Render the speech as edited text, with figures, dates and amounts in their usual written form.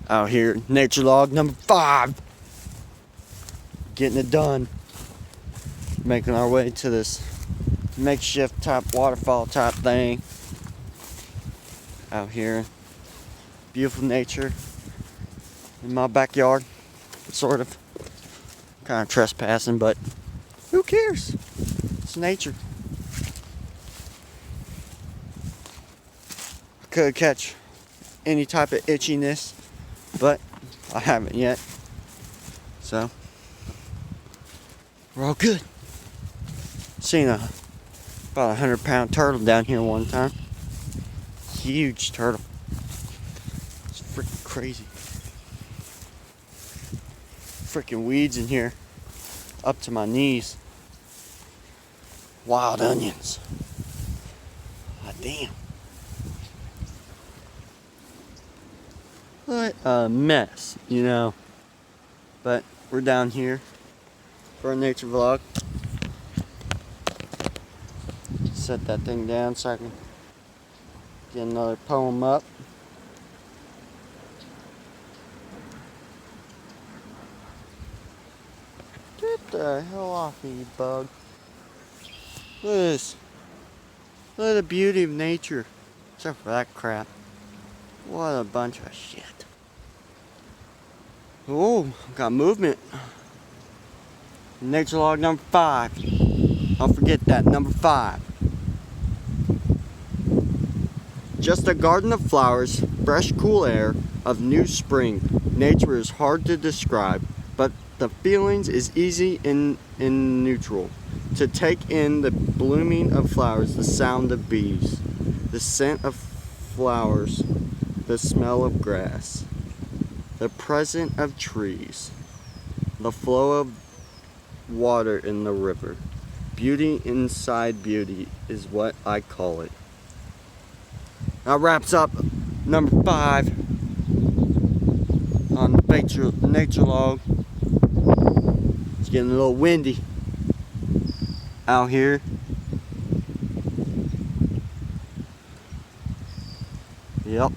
Out here, nature log number 5. Getting it done. Making our way to this makeshift type waterfall type thing. Out here, beautiful nature in my backyard, sort of. Kind of trespassing, but who cares? It's nature. I could catch any type of itchiness, but I haven't yet. So we're all good. Seen about 100-pound turtle down here one time. Huge turtle. It's freaking crazy. Freaking weeds in here up to my knees. Wild onions. Ah, damn. What a mess, you know. But we're down here for a nature vlog. Set that thing down so I can get another poem up. Get the hell off me, you bug. Look at this. Look at the beauty of nature. Except for that crap. What a bunch of shit. Oh, got movement. Nature log number 5. Don't forget that, number 5. Just a garden of flowers, fresh, cool air of new spring. Nature is hard to describe, but the feelings is easy and neutral. To take in the blooming of flowers, the sound of bees, the scent of flowers, the smell of grass, the presence of trees, the flow of water in the river. Beauty inside beauty is what I call it. That wraps up number 5 on nature log. It's getting a little windy out here. Yep.